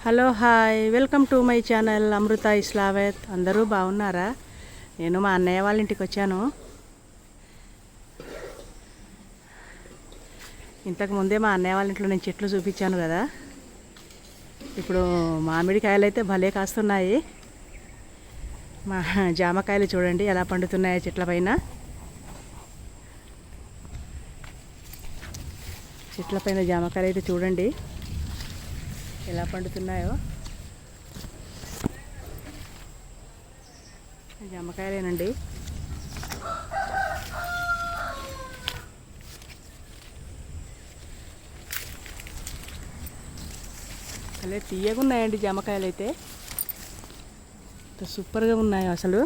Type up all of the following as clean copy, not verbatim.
Hello hi welcome to my channel Amrutha Islavath. అందరూ బాగున్నారా? నేను మా అన్నయ్య వాళ్ళ ఇంటికి వచ్చాను. ఇంతకుముందే మా అన్నయ్య వాళ్ళ ఇంట్లో నేను చెట్లు చూపించాను కదా. ఇప్పుడు మామిడికాయలు అయితే భలే కాస్తున్నాయి. మా జామకాయలు చూడండి ఎలా పండుతున్నాయో చెట్ల పైన. జామకాయలు అయితే చూడండి ఎలా పండుతున్నాయో. జామకాయలేనండి. అలా తీయగా ఉన్నాయండి జామకాయలు అయితే. సూపర్గా ఉన్నాయి అసలు.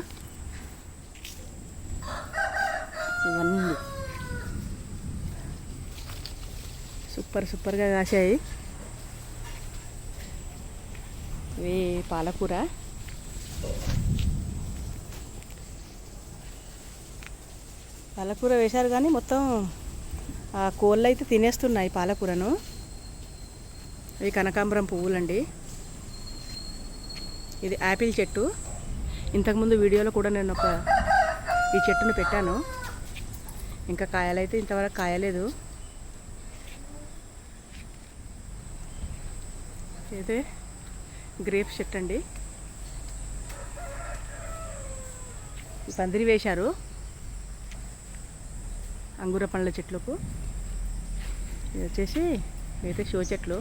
ఇవన్నీ సూపర్గా కాసాయి. ఇవి పాలకూర. వేశారు కానీ మొత్తం ఆ కోళ్ళు అయితే తినేస్తున్నాయి పాలకూరను. ఇవి కనకాంబరం పువ్వులండి. ఇది యాపిల్ చెట్టు. ఇంతకుముందు వీడియోలో కూడా నేను ఈ చెట్టును పెట్టాను. ఇంకా కాయలైతే ఇంతవరకు కాయలేదు. ఇదే గ్రేప్స్ చెట్టు అండి. పందిరి వేశారు అంగూర పండ్ల చెట్లకు. ఇది వచ్చేసి అయితే షో చెట్లు.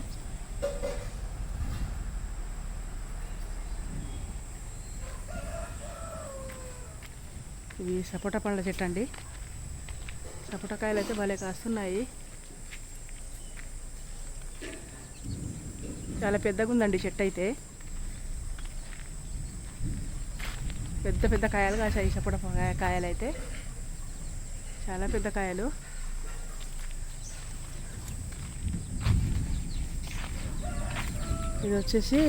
ఇవి సపోటా పండ్ల చెట్టు అండి. సపోటా కాయలు అయితే భలే కాస్తున్నాయి. చాలా పెద్దగా ఉందండి చెట్టు అయితే. పెద్ద కాయలు కాసాయి సపోటా కాయలు అయితే. చాలా పెద్ద కాయలు. ఇది వచ్చేసి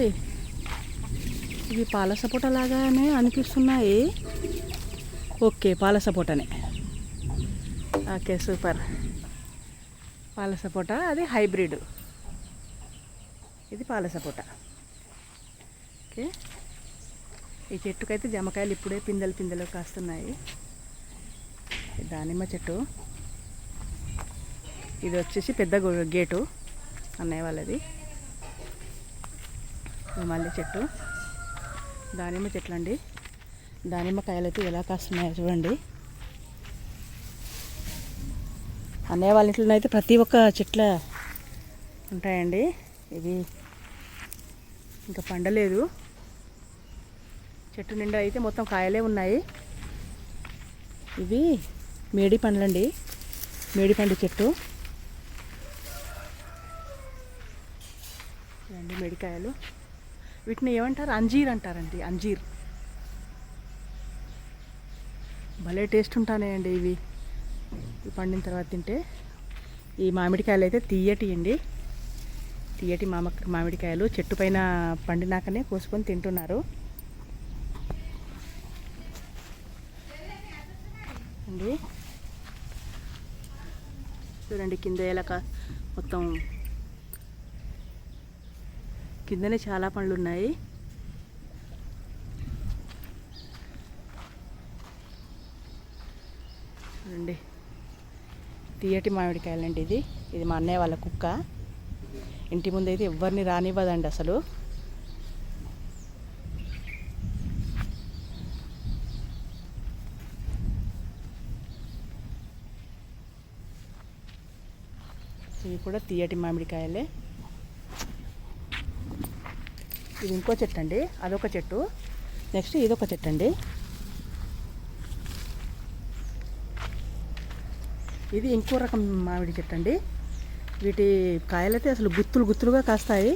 ఇవి పాల సపోటా లాగానే అనిపిస్తున్నాయి. ఓకే, పాల సపోటానే. Okay, super. పాల సపోటా అది హైబ్రిడ్. ఇది పాల సపోటా. ఓకే, ఈ చెట్టుకైతే జామకాయలు ఇప్పుడే పిందెలు కాస్తున్నాయి. దానిమ్మ చెట్టు. ఇది వచ్చేసి పెద్ద గేటు అన్నయ్య వాళ్ళది. మల్లె చెట్టు. దానిమ్మ చెట్లు అండి. దానిమ్మకాయలు అయితే ఎలా కాస్తున్నాయో చూడండి. అన్నయ్య వాళ్ళ ఇంట్లో అయితే ప్రతి ఒక్క చెట్ల ఉంటాయండి. ఇది ఇంకా పండలేదు. చెట్టు నిండా అయితే మొత్తం కాయలే ఉన్నాయి. ఇవి మేడి పండ్లండి. మేడి పండు చెట్టు. ఇదండి మేడికాయలు. వీటిని ఏమంటారు? అంజీర్ అంటారండి. అంజీర్ భలే టేస్ట్ ఉంటాయండి ఇవి పండిన తర్వాత తింటే. ఈ మామిడికాయలు అయితే తీయటి అండి. తీయటి మామిడికాయలు చెట్టు పైన పండినాకనే కోసుకొని తింటున్నారు అండి. చూడండి కింద ఎలా మొత్తం కిందనే చాలా పండ్లు ఉన్నాయి. చూడండి తీయటి మామిడికాయలండి. ఇది మా అన్నయ్య వాళ్ళ కుక్క. ఇంటి ముందు అయితే ఎవరిని రానివ్వదండి అసలు. ఇవి కూడా తీయటి మామిడికాయలే. ఇది ఇంకో చెట్టు అండి. అదొక చెట్టు. నెక్స్ట్ ఇదొక చెట్టు అండి. ఇది ఇంకో రకం మామిడి చెట్టు అండి. వీటి కాయలైతే అసలు గుత్తులుగా కాస్తాయి.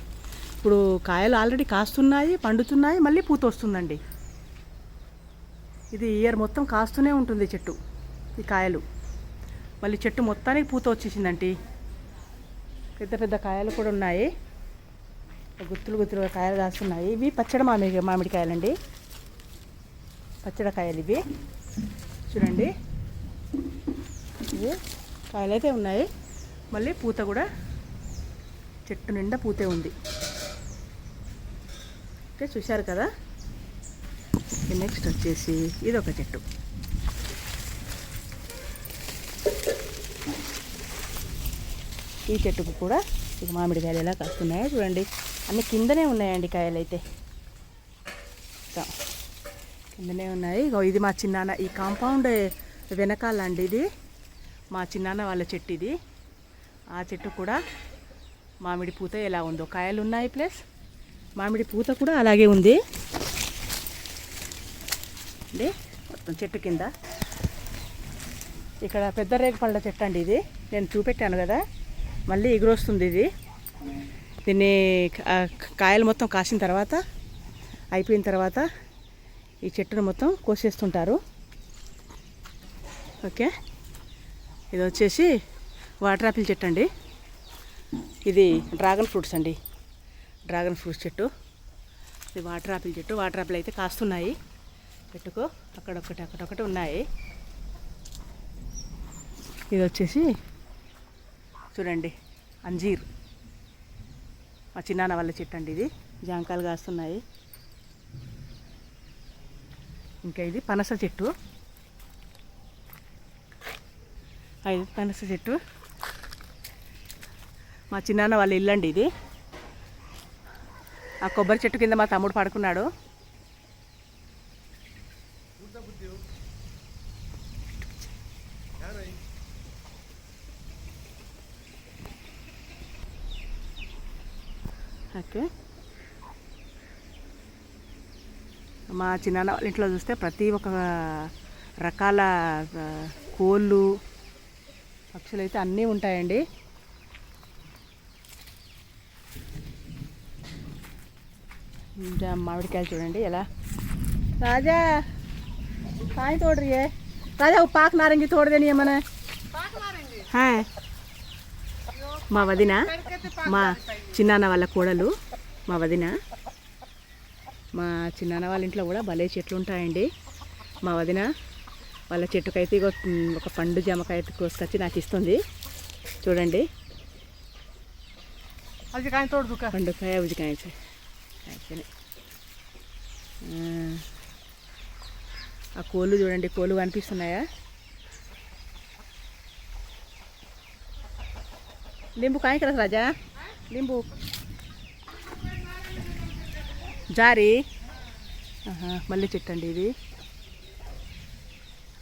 ఇప్పుడు కాయలు ఆల్రెడీ కాస్తున్నాయి, పండుతున్నాయి, మళ్ళీ పూత వస్తుందండి. ఇది ఇయర్ మొత్తం కాస్తూనే ఉంటుంది చెట్టు. ఈ కాయలు మళ్ళీ చెట్టు మొత్తానికి పూత వచ్చేసిందండి. పెద్ద కాయలు కూడా ఉన్నాయి. గుత్తులుగా కాయలు కాస్తున్నాయి. ఇవి పచ్చడి మామిడికాయలండి. పచ్చడికాయలు ఇవి. చూడండి ఇవి కాయలైతే ఉన్నాయి. మళ్ళీ పూత కూడా చెట్టు నిండా పూతే ఉంది. ఓకే, చూశారు కదా. నెక్స్ట్ వచ్చేసి ఇదొక చెట్టు. ఈ చెట్టుకు కూడా ఇక మామిడికాయలు ఎలా కాస్తున్నాయో చూడండి. అన్ని కిందనే ఉన్నాయండి కాయలు అయితే, కిందనే ఉన్నాయి. ఇది మా చిన్నాన్న, ఈ కాంపౌండ్ వెనకాలండి ఇది మా చిన్నాన్న వాళ్ళ చెట్టు ఇది. ఆ చెట్టు కూడా మామిడి పూత ఎలా ఉందో, కాయలు ఉన్నాయి ప్లస్ మామిడి పూత కూడా అలాగే ఉంది అండి. మొత్తం చెట్టు కింద ఇక్కడ పెద్ద రేగు పళ్ళ చెట్టు అండి ఇది. నేను చూపెట్టాను కదా, మళ్ళీ ఎగురొస్తుంది ఇది. దీన్ని కాయలు మొత్తం కాసిన తర్వాత, అయిపోయిన తర్వాత ఈ చెట్టును మొత్తం కోసేస్తుంటారు. ఓకే, ఇది వచ్చేసి వాటర్ యాపిల్ చెట్టు అండి. ఇది డ్రాగన్ ఫ్రూట్స్ అండి, డ్రాగన్ ఫ్రూట్స్ చెట్టు. ఇది వాటర్ యాపిల్ చెట్టు. వాటర్ యాపిల్ అయితే కాస్తున్నాయి చెట్టుకు, అక్కడొకటి ఉన్నాయి. ఇది వచ్చేసి చూడండి అంజీర్, మా చిన్నాన్న వాళ్ళ చెట్టు అండి ఇది. జాంకాయలు కాస్తున్నాయి. ఇంకా ఇది పనస చెట్టు. ఇది పనస చెట్టు, మా చిన్నాన్న వాళ్ళ ఇల్లు అండి ఇది. ఆ కొబ్బరి చెట్టు కింద మా తమ్ముడు పడుకున్నాడు. ఓకే, మా చిన్నాన్న వాళ్ళ ఇంట్లో చూస్తే ప్రతి ఒక్క రకాల కోళ్ళు పక్షులు అయితే అన్నీ ఉంటాయండి. మామిడికాయలు చూడండి ఎలా. రాజా కాయ तोड़ रही है राजा, वो पाक नारंगी तोड़ देनी है मैंने. हाँ, మా వదిన, మా చిన్నాన్న వాళ్ళ కోడలు మా వదిన. మా చిన్నాన్న వాళ్ళ ఇంట్లో కూడా భలే చెట్లు ఉంటాయండి. మా వదిన వాళ్ళ చెట్టుకైతే ఒక పండు జామకాయ కోసుకొచ్చి నాకు ఇస్తుంది చూడండి. పండుకాయ ఉజికాయ ఆ కోళ్ళు చూడండి, కోళ్ళు కనిపిస్తున్నాయా? లింబు కాయ కదా రాజా, లింబు జారి. మళ్ళీ చెట్టు అండి ఇది.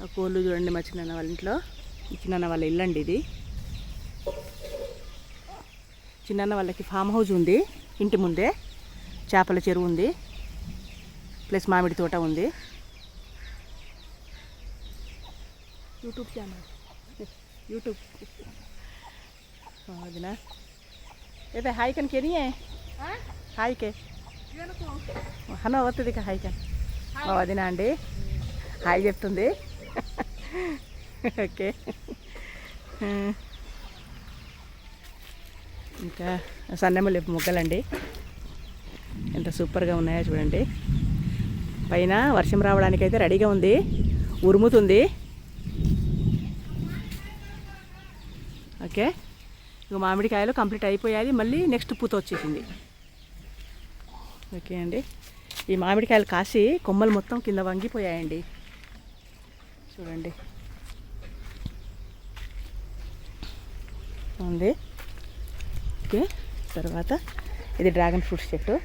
ఆ కోళ్ళు చూడండి మా చిన్నాన్న వాళ్ళ ఇంట్లో, చిన్నాన్న వాళ్ళ ఇల్లు అండి ఇది. చిన్నాన్న వాళ్ళకి ఫామ్ హౌస్ ఉంది ఇంటి ముందే, చేపల చెరువు ఉంది, ప్లస్ మామిడి తోట ఉంది. యూట్యూబ్ ఛానల్, యూట్యూబ్ వదినా అయితే హాయ్ కన్ కెనీ హాయ్ కే హనో వస్తుంది ఇక హాయ్ కన్. మా వదిన అండి హాయ్ చెప్తుంది. ఓకే, ఇంకా సన్నెమ్మలు మొగ్గలండి ఎంత సూపర్గా ఉన్నాయో చూడండి. పైన వర్షం రావడానికైతే రెడీగా ఉంది, ఉరుముతుంది. ఓకే, ఇక మామిడికాయలు కంప్లీట్ అయిపోయాయి, మళ్ళీ నెక్స్ట్ పూత వచ్చేసింది. ఓకే అండి, ఈ మామిడికాయలు కాసి కొమ్మలు మొత్తం కింద వంగిపోయాయండి చూడండి. ఉంది. ఓకే, తర్వాత ఇది డ్రాగన్ ఫ్రూట్స్ చెట్టు.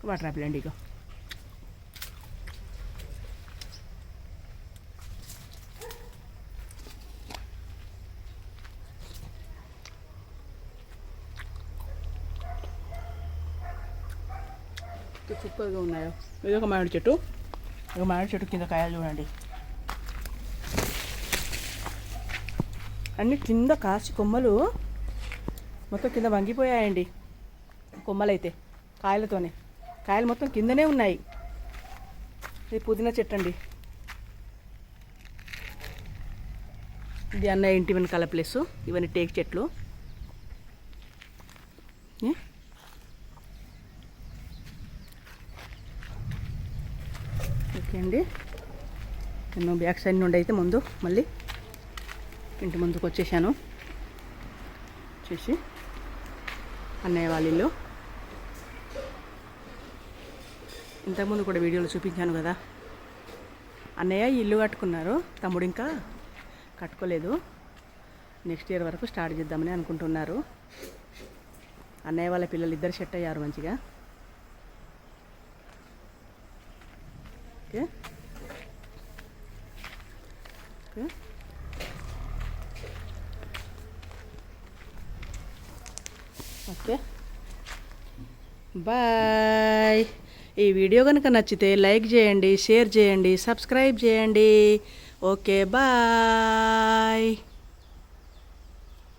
వాటర్ యాపిల్ అండి. ఇగో సూపర్గా ఉన్నాయో. ఇది ఒక మామిడి చెట్టు, ఒక మామిడి చెట్టు కింద కాయలు చూడండి. అన్ని కింద కాసి కొమ్మలు మొత్తం కింద వంగిపోయాయండి. కొమ్మలు అయితే కాయలతోనే, కాయలు మొత్తం కిందనే ఉన్నాయి. ఇది పుదీనా చెట్టు అండి. ఇది అన్నయ్య ఇంటి వెనకాల ప్లేస్. ఇవన్నీ టేక్ చెట్లు. ఓకే అండి, నేను బ్యాక్ సైడ్ నుండి అయితే ముందు మళ్ళీ ఇంటి ముందుకు వచ్చేసాను. చూసి అన్నయ్య వాళ్ళ ఇల్లు. ఇంతకుముందు కూడా వీడియోలో చూపించాను కదా. అన్నయ్య ఇల్లు కట్టుకున్నారు, తమ్ముడు ఇంకా కట్టుకోలేదు. నెక్స్ట్ ఇయర్ వరకు స్టార్ట్ చేద్దామని అనుకుంటున్నారు. అన్నయ్య వాళ్ళ పిల్లలు ఇద్దరు సెట్ అయ్యారు మంచిగా. Okay okay okay bye. ఈ వీడియో కనుక నచ్చితే లైక్ చేయండి, షేర్ చేయండి, సబ్స్క్రైబ్ చేయండి. Okay bye.